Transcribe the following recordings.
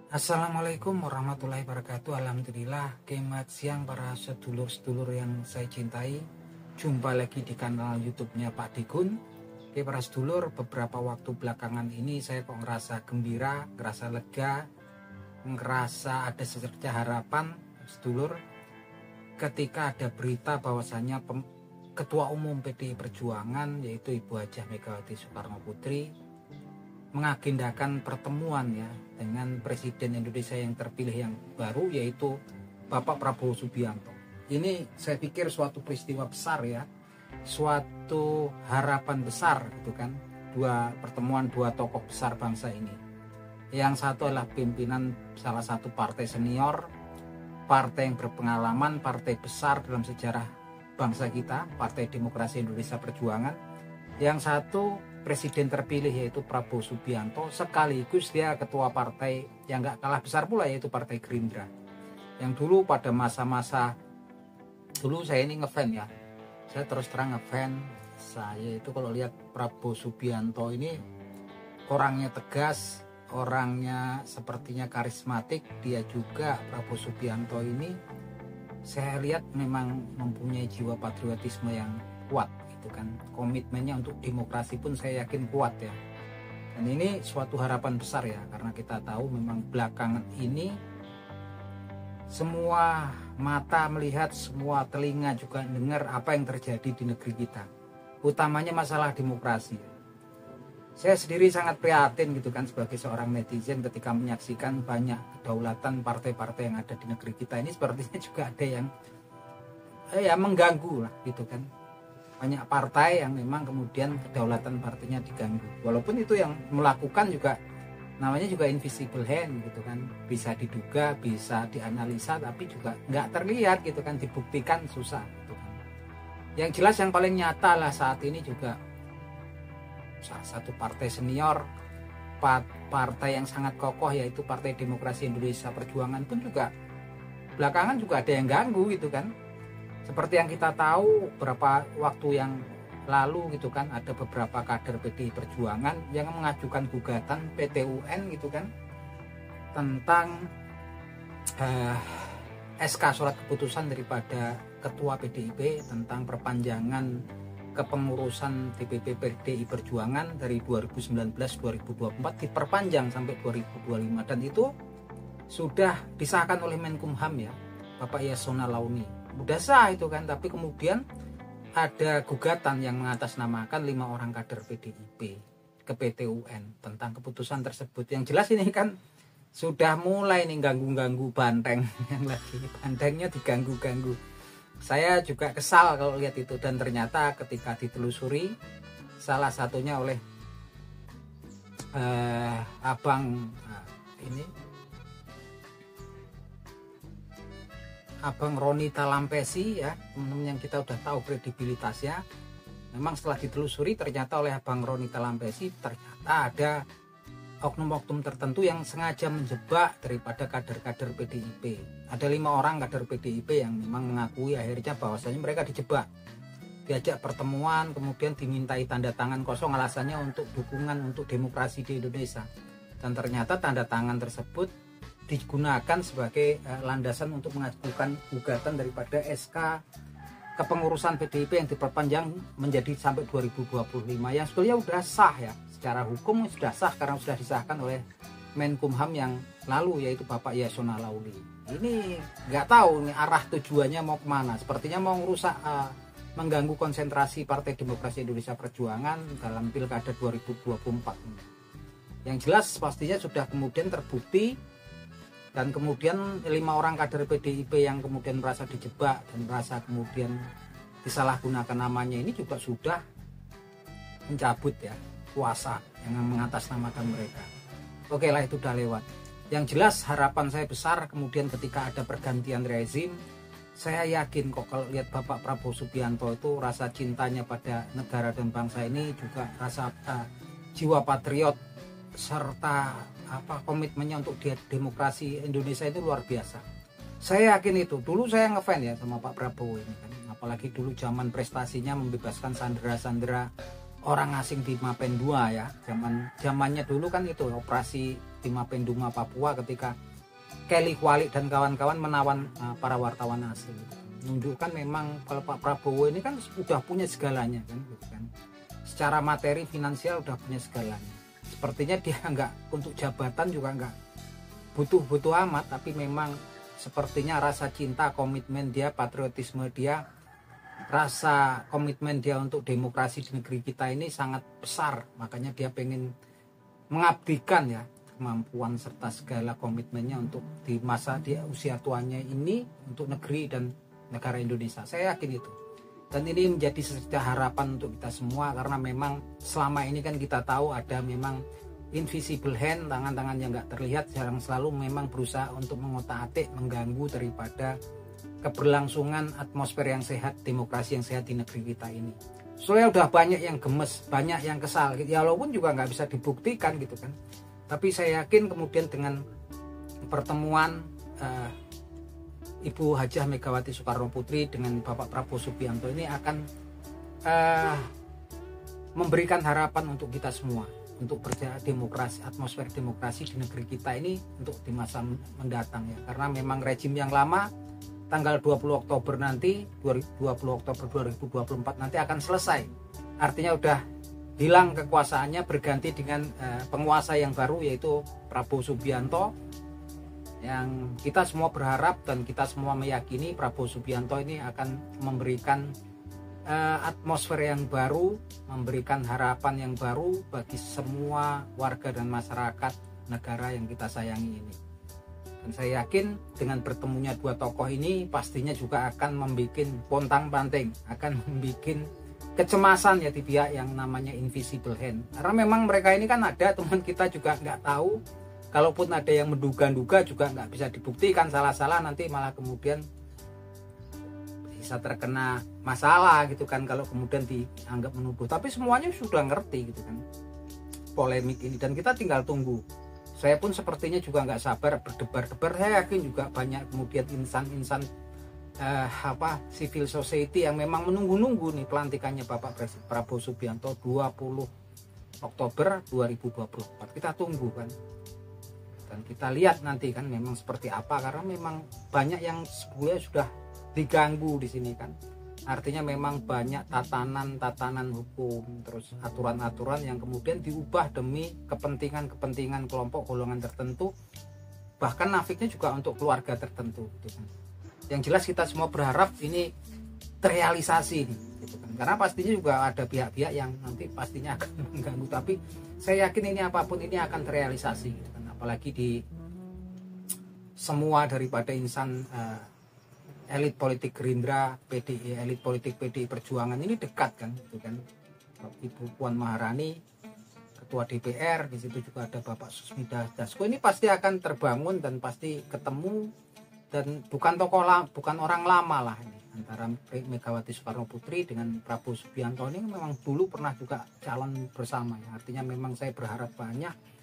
Assalamualaikum warahmatullahi wabarakatuh. Alhamdulillah, selamat siang para sedulur-sedulur yang saya cintai. Jumpa lagi di kanal YouTube-nya Pak Digun. Oke para sedulur, beberapa waktu belakangan ini saya kok ngerasa gembira, ngerasa lega, ngerasa ada secerca harapan sedulur, ketika ada berita bahwasannya Ketua Umum PDI Perjuangan yaitu Ibu Hajah Megawati Soekarno Putri mengagendakan pertemuan ya dengan Presiden Indonesia yang terpilih yang baru yaitu Bapak Prabowo Subianto. Ini saya pikir suatu peristiwa besar ya, suatu harapan besar gitu kan. Pertemuan dua tokoh besar bangsa ini. Yang satu adalah pimpinan salah satu partai senior, partai yang berpengalaman, partai besar dalam sejarah bangsa kita, Partai Demokrasi Indonesia Perjuangan. Yang satu presiden terpilih yaitu Prabowo Subianto, sekaligus dia ketua partai yang gak kalah besar pula yaitu Partai Gerindra. Yang dulu pada masa-masa dulu saya ini ngefan ya, saya terus terang ngefan. Saya itu kalau lihat Prabowo Subianto ini orangnya tegas, orangnya sepertinya karismatik. Dia juga Prabowo Subianto ini saya lihat memang mempunyai jiwa patriotisme yang kuat gitu kan. Komitmennya untuk demokrasi pun saya yakin kuat ya. Dan ini suatu harapan besar ya, karena kita tahu memang belakangan ini semua mata melihat, semua telinga juga dengar apa yang terjadi di negeri kita, utamanya masalah demokrasi. Saya sendiri sangat prihatin gitu kan sebagai seorang netizen ketika menyaksikan banyak kedaulatan partai-partai yang ada di negeri kita ini sepertinya juga ada yang mengganggu lah gitu kan. Banyak partai yang memang kemudian kedaulatan partainya diganggu. Walaupun itu yang melakukan juga namanya juga invisible hand gitu kan. Bisa diduga, bisa dianalisa, tapi juga nggak terlihat gitu kan, dibuktikan susah gitu kan. Yang jelas yang paling nyata lah saat ini juga salah satu partai senior, partai yang sangat kokoh yaitu Partai Demokrasi Indonesia Perjuangan pun juga belakangan juga ada yang ganggu gitu kan. Seperti yang kita tahu beberapa waktu yang lalu gitu kan, ada beberapa kader PDI Perjuangan yang mengajukan gugatan PT-UN gitu kan tentang SK surat keputusan daripada Ketua PDIP tentang perpanjangan kepengurusan DPP PDI Perjuangan dari 2019-2024 diperpanjang sampai 2025, dan itu sudah disahkan oleh Menkumham ya, Bapak Yasona Launi. Udah sah itu kan, tapi kemudian ada gugatan yang mengatasnamakan 5 orang kader PDIP ke PT-UN tentang keputusan tersebut. Yang jelas ini kan sudah mulai nih ganggu-ganggu banteng yang lagi bantengnya diganggu-ganggu. Saya juga kesal kalau lihat itu, dan ternyata ketika ditelusuri salah satunya oleh Abang Roni Talampesi ya, teman-teman yang kita udah tahu kredibilitasnya. Memang setelah ditelusuri ternyata oleh Abang Roni Talampesi ternyata ada oknum-oknum tertentu yang sengaja menjebak daripada kader-kader PDIP. Ada 5 orang kader PDIP yang memang mengakui akhirnya bahwasanya mereka dijebak. Diajak pertemuan, kemudian dimintai tanda tangan kosong, alasannya untuk dukungan untuk demokrasi di Indonesia. Dan ternyata tanda tangan tersebut digunakan sebagai landasan untuk mengajukan gugatan daripada SK kepengurusan PDIP yang diperpanjang menjadi sampai 2025, yang sebetulnya sudah sah ya. Secara hukum sudah sah karena sudah disahkan oleh Menkumham yang lalu yaitu Bapak Yasona Lauli. Ini nggak tahu nih arah tujuannya mau kemana. Sepertinya mau merusak, mengganggu konsentrasi Partai Demokrasi Indonesia Perjuangan dalam Pilkada 2024. Yang jelas pastinya sudah kemudian terbukti, dan kemudian 5 orang kader PDIP yang kemudian merasa dijebak dan merasa kemudian disalahgunakan namanya ini juga sudah mencabut ya kuasa yang mengatasnamakan mereka. Oke lah, itu udah lewat. Yang jelas harapan saya besar kemudian ketika ada pergantian rezim, saya yakin kok kalau lihat Bapak Prabowo Subianto itu rasa cintanya pada negara dan bangsa ini, juga rasa jiwa patriot serta komitmennya untuk demokrasi Indonesia itu luar biasa. Saya yakin itu. Dulu saya ngefans ya sama Pak Prabowo ini kan, apalagi dulu zaman prestasinya membebaskan sandera-sandera orang asing di Mapen 2 ya. Zamannya dulu kan itu operasi di Mapenduma Papua ketika Kelly Kwali dan kawan-kawan menawan para wartawan asing. Menunjukkan memang kalau Pak Prabowo ini kan sudah punya segalanya kan, gitu kan. Secara materi finansial udah punya segalanya. Sepertinya dia nggak untuk jabatan juga nggak butuh amat, tapi memang sepertinya rasa cinta, komitmen dia, patriotisme dia, rasa komitmen dia untuk demokrasi di negeri kita ini sangat besar. Makanya dia pengen mengabdikan ya kemampuan serta segala komitmennya untuk di masa dia usia tuanya ini untuk negeri dan negara Indonesia. Saya yakin itu. Dan ini menjadi secerca harapan untuk kita semua, karena memang selama ini kan kita tahu ada memang invisible hand, tangan-tangan yang nggak terlihat jarang selalu memang berusaha untuk mengotak-atik, mengganggu daripada keberlangsungan atmosfer yang sehat, demokrasi yang sehat di negeri kita ini. Soalnya udah banyak yang gemes, banyak yang kesal, ya walaupun juga nggak bisa dibuktikan gitu kan. Tapi saya yakin kemudian dengan pertemuan Ibu Hajah Megawati Soekarno Putri dengan Bapak Prabowo Subianto ini akan memberikan harapan untuk kita semua, untuk berjalan demokrasi, atmosfer demokrasi di negeri kita ini untuk di masa mendatang ya. Karena memang rejim yang lama tanggal 20 Oktober nanti, 20 Oktober 2024 nanti akan selesai. Artinya udah hilang kekuasaannya, berganti dengan penguasa yang baru yaitu Prabowo Subianto, yang kita semua berharap dan kita semua meyakini Prabowo Subianto ini akan memberikan atmosfer yang baru, memberikan harapan yang baru bagi semua warga dan masyarakat negara yang kita sayangi ini. Dan saya yakin dengan bertemunya dua tokoh ini pastinya juga akan membuat pontang-panting, akan membuat kecemasan ya di pihak yang namanya invisible hand. Karena memang mereka ini kan ada, teman kita juga nggak tahu. Kalaupun ada yang menduga-duga juga nggak bisa dibuktikan, salah-salah nanti malah kemudian bisa terkena masalah gitu kan kalau kemudian dianggap menuduh. Tapi semuanya sudah ngerti gitu kan polemik ini, dan kita tinggal tunggu. Saya pun sepertinya juga nggak sabar berdebar-debar. Saya yakin juga banyak kemudian insan-insan civil society yang memang menunggu-nunggu nih pelantikannya Bapak Prabowo Subianto 20 Oktober 2024. Kita tunggu kan. Dan kita lihat nanti kan memang seperti apa, karena memang banyak yang sebenarnya sudah diganggu di sini kan. Artinya memang banyak tatanan hukum, terus aturan-aturan yang kemudian diubah demi kepentingan kelompok golongan tertentu, bahkan nafiknya juga untuk keluarga tertentu gitu kan. Yang jelas kita semua berharap ini terrealisasi nih, gitu kan. Karena pastinya juga ada pihak-pihak yang nanti pastinya akan mengganggu, tapi saya yakin ini apapun ini akan terrealisasi gitu kan. Apalagi di semua daripada insan elit politik Gerindra, PDI, elit politik PDI Perjuangan ini dekat kan, gitu kan. Ibu Puan Maharani, Ketua DPR, di situ juga ada Bapak Susmida Dasko. Ini pasti akan terbangun dan pasti ketemu, dan bukan orang lama lah ini. Antara Megawati Soekarno Putri dengan Prabowo Subianto ini memang dulu pernah juga calon bersama ya. Artinya memang saya berharap banyak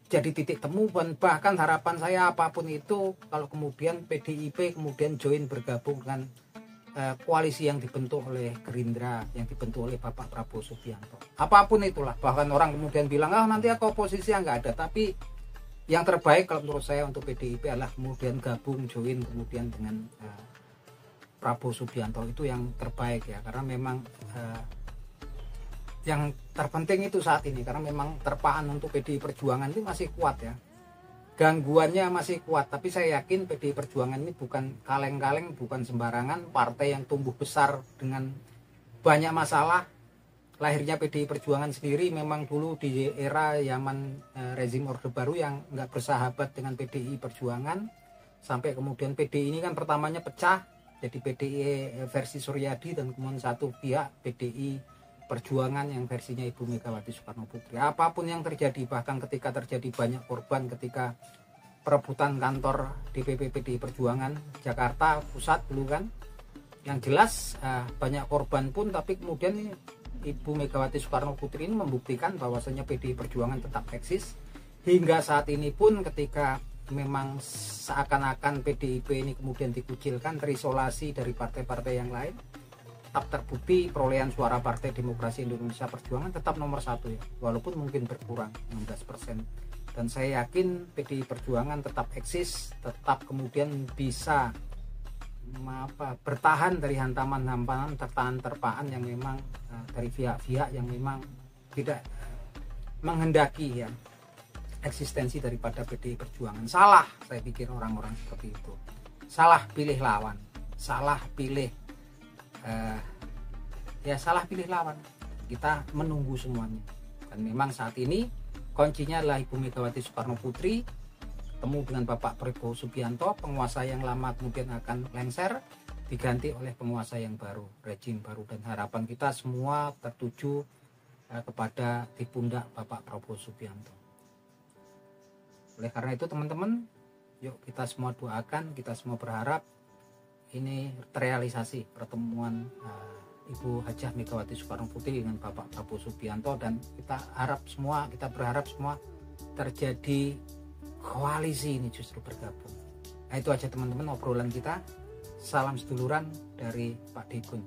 jadi titik temu, dan bahkan harapan saya apapun itu kalau kemudian PDIP kemudian join bergabung dengan koalisi yang dibentuk oleh Gerindra, yang dibentuk oleh Bapak Prabowo Subianto. Apapun itulah, bahkan orang kemudian bilang nanti aku oposisi nggak ada, tapi yang terbaik kalau menurut saya untuk PDIP adalah kemudian gabung join kemudian dengan Prabowo Subianto. Itu yang terbaik ya, karena memang yang terpenting itu saat ini, karena memang terpaan untuk PDI Perjuangan itu masih kuat ya, gangguannya masih kuat. Tapi saya yakin PDI Perjuangan ini bukan kaleng-kaleng, bukan sembarangan partai yang tumbuh besar dengan banyak masalah. Lahirnya PDI Perjuangan sendiri memang dulu di era zaman rezim Orde Baru yang nggak bersahabat dengan PDI Perjuangan, sampai kemudian PDI ini kan pertamanya pecah jadi PDI versi Suryadi dan kemudian satu pihak PDI Perjuangan yang versinya Ibu Megawati Soekarno Putri. Apapun yang terjadi, bahkan ketika terjadi banyak korban ketika perebutan kantor DPP PDI Perjuangan Jakarta Pusat dulu kan, yang jelas banyak korban pun, tapi kemudian Ibu Megawati Soekarno Putri ini membuktikan bahwasanya PDI Perjuangan tetap eksis hingga saat ini pun, ketika memang seakan-akan PDIP ini kemudian dikucilkan, terisolasi dari partai-partai yang lain, tetap terbukti perolehan suara Partai Demokrasi Indonesia Perjuangan tetap nomor 1 ya, walaupun mungkin berkurang 16% Dan saya yakin PDI Perjuangan tetap eksis, tetap kemudian bisa bertahan dari hantaman-hantaman, terpaan yang memang dari pihak-pihak yang memang tidak menghendaki ya eksistensi daripada PDI Perjuangan. Salah, saya pikir orang-orang seperti itu. Salah pilih lawan, salah pilih salah pilih lawan. Kita menunggu semuanya. Dan memang saat ini kuncinya adalah Ibu Megawati Soekarno Putri ketemu dengan Bapak Prabowo Subianto, penguasa yang lama kemudian akan lengser diganti oleh penguasa yang baru, rejim baru, dan harapan kita semua tertuju kepada di pundak Bapak Prabowo Subianto. Oleh karena itu teman-teman, yuk kita semua doakan, kita semua berharap ini terrealisasi pertemuan Ibu Hajah Megawati Soekarno Putri dengan Bapak Prabowo Subianto, dan kita berharap semua terjadi koalisi ini justru bergabung. Nah, itu aja teman-teman obrolan kita. Salam seduluran dari Pak Digun.